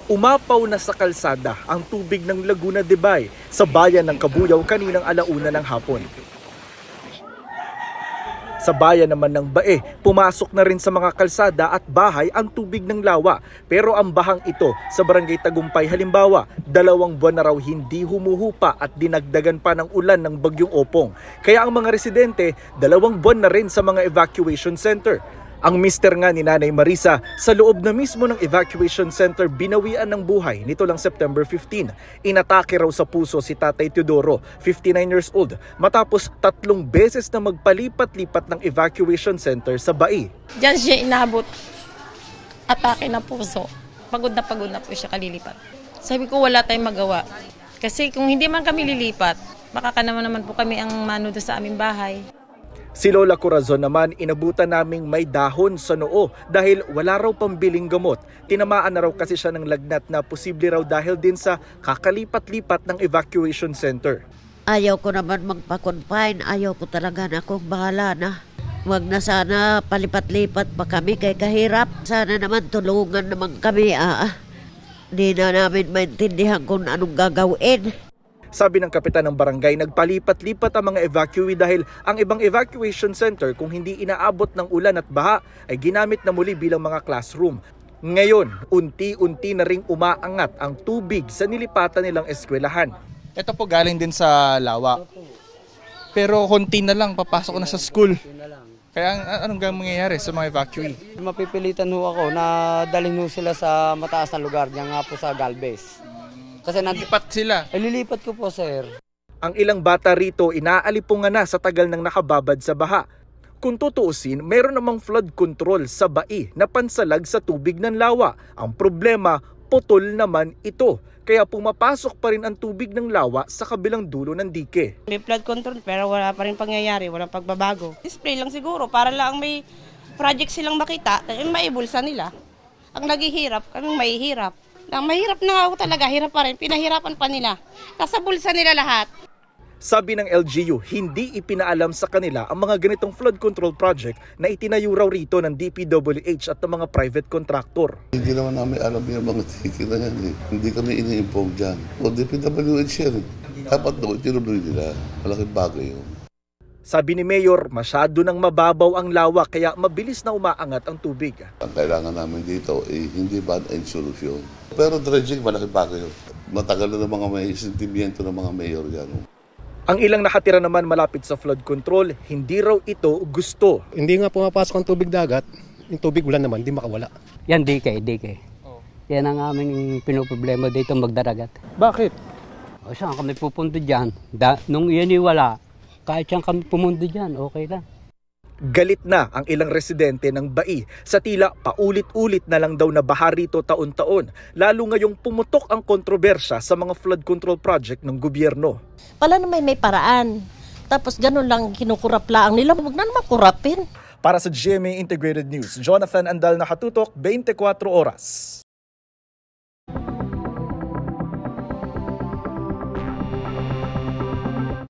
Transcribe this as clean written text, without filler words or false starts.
Umapaw na sa kalsada ang tubig ng Laguna de Bay sa bayan ng Cabuyao kaninang alauna ng hapon. Sa bayan naman ng Bae, pumasok na rin sa mga kalsada at bahay ang tubig ng lawa. Pero ang bahang ito sa Barangay Tagumpay halimbawa, 2 buwan na raw hindi humuhupa at dinagdagan pa ng ulan ng Bagyong Opong. Kaya ang mga residente, 2 buwan na rin sa mga evacuation center. Ang mister nga ni Nanay Marisa, sa loob na mismo ng evacuation center binawian ng buhay nito lang September 15. Inatake raw sa puso si Tatay Teodoro, 59 years old, matapos 3 beses na magpalipat-lipat ng evacuation center sa Bai. Diyan siya inabot. Atake na puso. Pagod na po siya kalilipat. Sabi ko wala tayong magawa. Kasi kung hindi man kami lilipat, baka naman po kami ang manudo sa aming bahay. Si Lola Corazon naman, inabutan naming may dahon sa noo dahil wala raw pambiling gamot. Tinamaan na raw kasi siya ng lagnat na posible raw dahil din sa kakalipat-lipat ng evacuation center. Ayaw ko naman magpa-confine, ayaw ko talaga na akong bahala na. Wag na sana palipat-lipat pa kami kay kahirap. Sana naman tulungan naman kami. Di na namin maintindihan kung anong gagawin. Sabi ng kapitan ng barangay, nagpalipat-lipat ang mga evacuee dahil ang ibang evacuation center kung hindi inaabot ng ulan at baha ay ginamit na muli bilang mga classroom. Ngayon, unti-unti na ring umaangat ang tubig sa nilipatan nilang eskwelahan. Ito po galing din sa lawa. Pero konti na lang, papasok na sa school. Kaya anong mangyayari sa mga evacuee? Mapipilitan ho ako na dalhin ho sila sa mataas na lugar, diyan nga po sa Galvez. Kasi Lilipat sila. Lilipat ko po, sir. Ang ilang bata rito inaalipungan na sa tagal ng nakababad sa baha. Kung tutuusin, meron namang flood control sa Bai na pansalag sa tubig ng lawa. Ang problema, putol naman ito. Kaya pumapasok pa rin ang tubig ng lawa sa kabilang dulo ng dike. May flood control pero wala pa rin pangyayari, walang pagbabago. Display lang siguro para lang may project silang makita, maibulsa nila. Ang naghihirap, kaming mahihirap. Mahirap na ako talaga, hirap pa rin, pinahirapan pa nila. Nasa bulsa nila lahat. Sabi ng LGU, hindi ipinaalam sa kanila ang mga ganitong flood control project na itinayo raw rito ng DPWH at ng mga private contractor. Hindi naman namin alam yung mga tiki na yan. Hindi kami ini-inform dyan. O DPWH yan. Dapat doon, tinuloy nila. Malaking bagay yun. Sabi ni Mayor, masyado nang mababaw ang lawa kaya mabilis na umaangat ang tubig. Ang kailangan namin dito ay hindi bad and solution. Pero dredging, malaking bagay yun. Matagal na ng mga may sentimiento ng mga mayor yan. Ang ilang nakatira naman malapit sa flood control, hindi raw ito gusto. Hindi nga pumapasok ang tubig dagat, yung tubig ulan naman, hindi makawala. Yan, DK. Yan ang aming pinoproblema dito magdaragat. Bakit? O saan kami pupunta dyan? Nung yan wala, kahit saan kami pumunta dyan, okay lang. Galit na ang ilang residente ng Bai sa tila paulit-ulit na lang daw na baha rito taon-taon, lalo ngayong pumutok ang kontrobersya sa mga flood control project ng gobyerno. Pala naman may paraan. Tapos ganun lang kinukurap lang nila, huwag na naman kurapin. Para sa GMA Integrated News, Jonathan Andal, nakatutok, 24 oras.